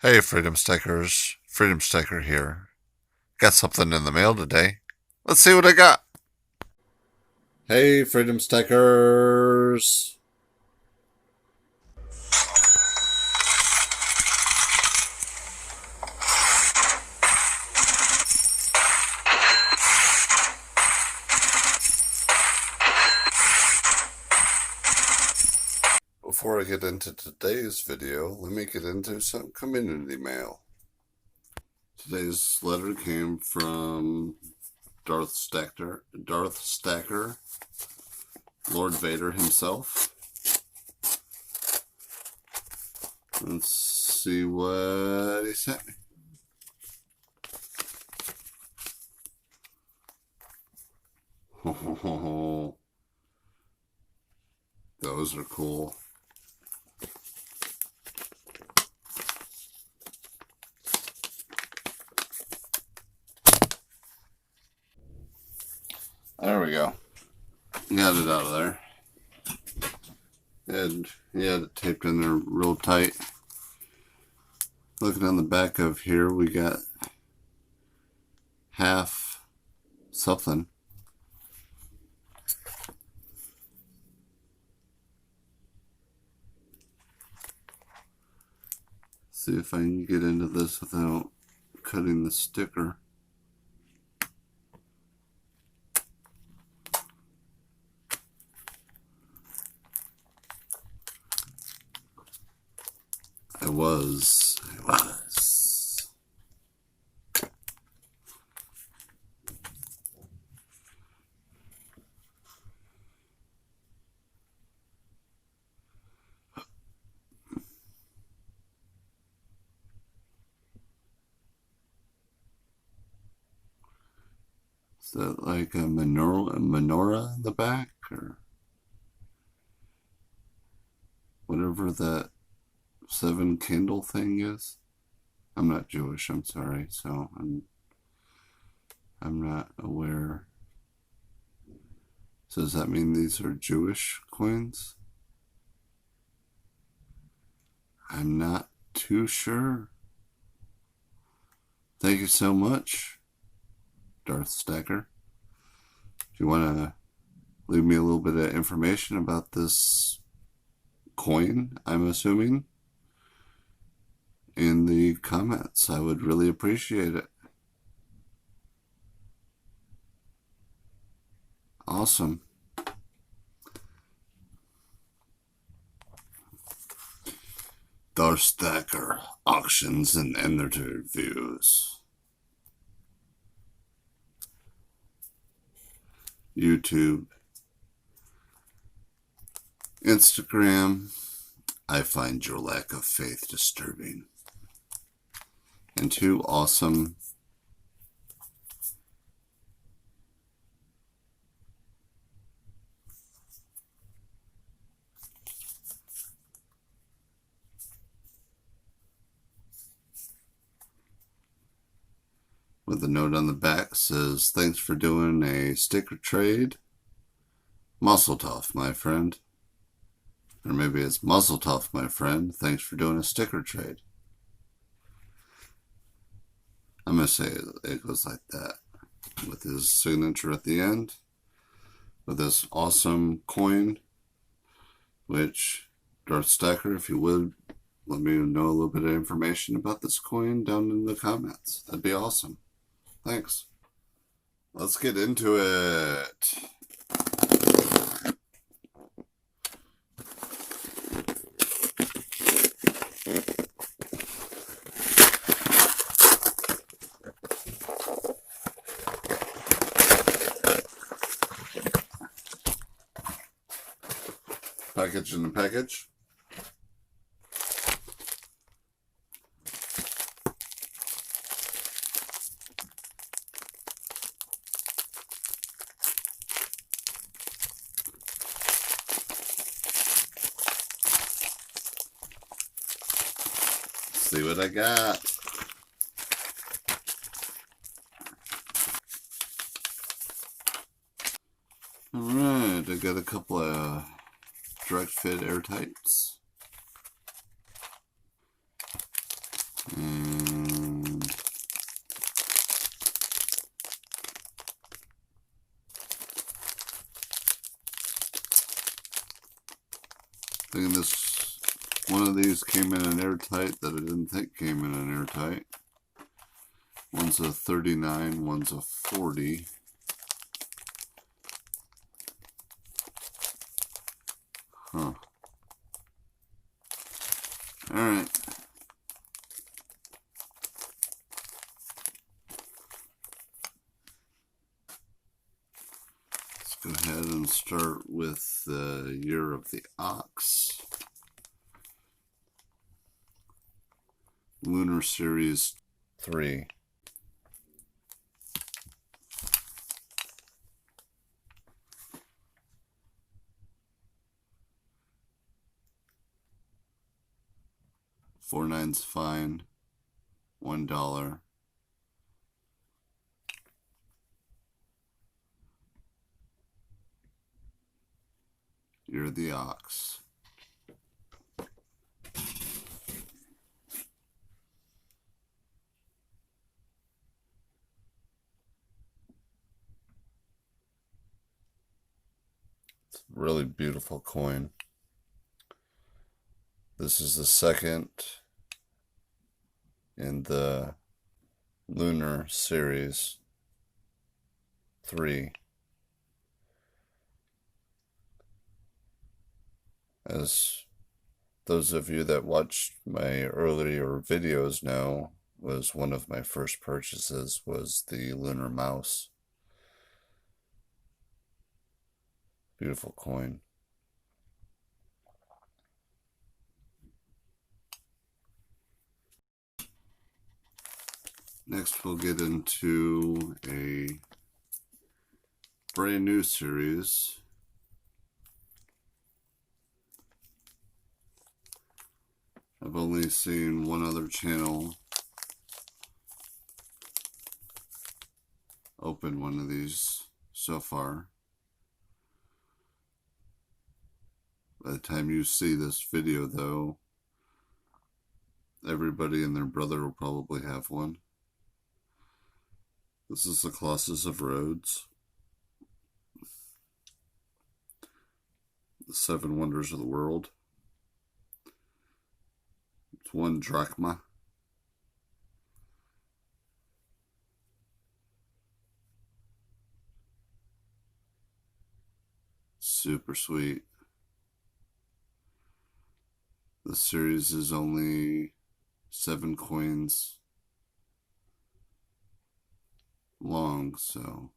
Hey, Freedom Stickers. Freedom Sticker here. Got something in the mail today. Let's see what I got. Hey, Freedom Stickers. Before I get into today's video, let me get into some community mail. Today's letter came from Darth Stacker, Lord Vader himself. Let's see what he sent me. Those are cool. There we go. Got it out of there. He had it taped in there real tight. Looking on the back of here, we got half something. See if I can get into this without cutting the sticker. I was. Is that like a menorah in the back, or whatever that 7 candle thing is? I'm not Jewish, I'm sorry, so I'm not aware. So does that mean these are Jewish coins? I'm not too sure. Thank you so much, Darth Stacker. If you want to leave me a little bit of information about this coin, I'm assuming, in the comments, I would really appreciate it. Awesome. Darth Stacker auctions and interviews. YouTube, Instagram. I find your lack of faith disturbing. And 2 awesome with a note on the back says, thanks for doing a sticker trade. Muzzle tough, my friend. Or maybe it's muzzle tough, my friend. Thanks for doing a sticker trade. I'm going to say it goes like that, with his signature at the end, with this awesome coin, which, Darth Stacker, if you would, let me know a little bit of information about this coin down in the comments. That'd be awesome. Thanks. Let's get into it. Package in the package. See what I got. Alright, I got a couple of direct fit airtights. Thinking this, one of these came in an airtight that I didn't think came in an airtight. One's a 39, one's a 40. Huh. Alright. Let's go ahead and start with the Year of the Ox. Lunar Series 3. $4.99's fine. $1. You're the Ox. It's a really beautiful coin. This is the second in the Lunar Series 3. As those of you that watched my earlier videos know, was one of my first purchases was the Lunar Mouse. Beautiful coin. Next we'll get into a brand new series. I've only seen one other channel open one of these so far. By the time you see this video though, everybody and their brother will probably have one. This is the Colossus of Rhodes. The 7 Wonders of the World. It's 1 drachma. Super sweet. The series is only 7 coins long, so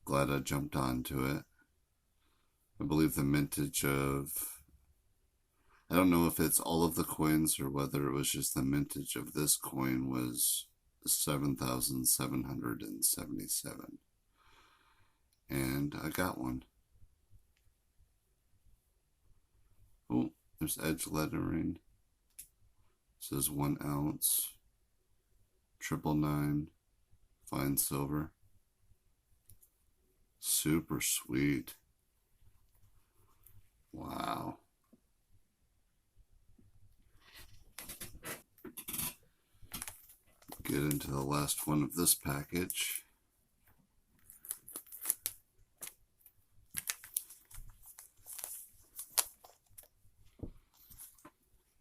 glad I jumped onto it. I believe the mintage of, I don't know if it's all of the coins or whether it was just the mintage of this coin, was 7,777. And I got one. Oh, there's edge lettering. It says 1 ounce. 999, fine silver. Super sweet. Wow. Get into the last one of this package.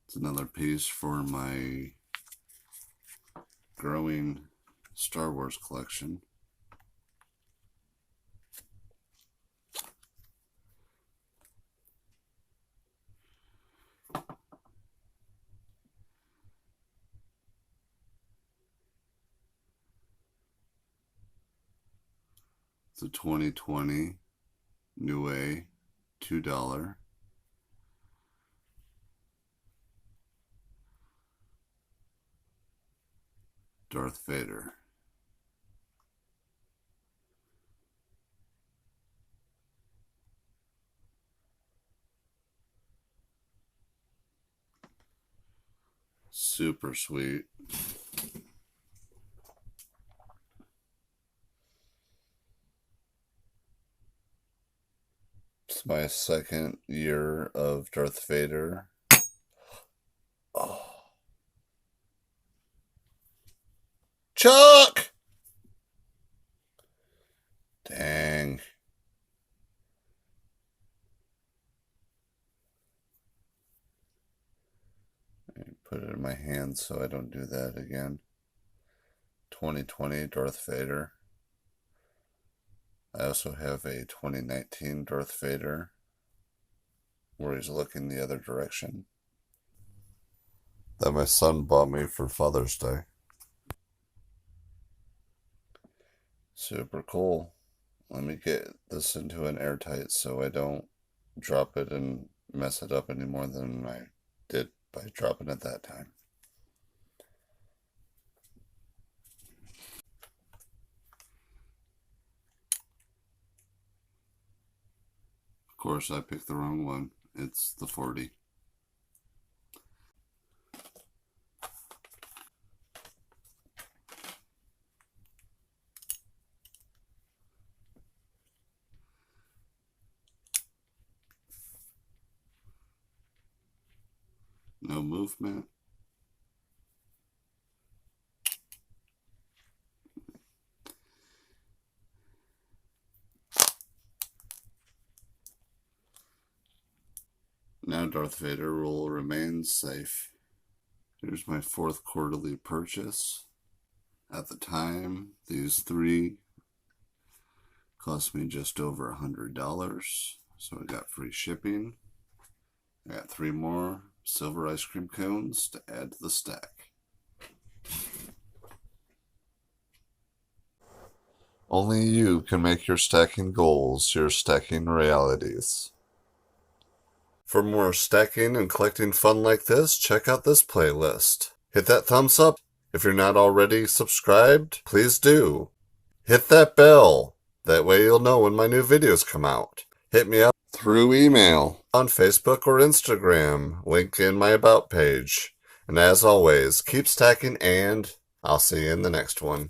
It's another piece for my growing Star Wars collection. It's a 2020 New A $2. Darth Vader. Super sweet. It's my 2nd year of Darth Vader. Oh. Chuck! Dang. Put it in my hand so I don't do that again. 2020 Darth Vader. I also have a 2019 Darth Vader where he's looking the other direction that my son bought me for Father's Day. Super cool. Let me get this into an airtight so I don't drop it and mess it up any more than I did by dropping it that time. Of course, I picked the wrong one. It's the 40. No movement. Now Darth Vader will remain safe. Here's my fourth quarterly purchase. At the time, these three cost me just over $100, so I got free shipping. I got 3 more silver ice cream cones to add to the stack. Only you can make your stacking goals your stacking realities. For more stacking and collecting fun like this, check out this playlist. Hit that thumbs up. If you're not already subscribed, please do. Hit that bell. That way you'll know when my new videos come out. Hit me up through email, on Facebook or Instagram, link in my About page. And as always, keep stacking and I'll see you in the next one.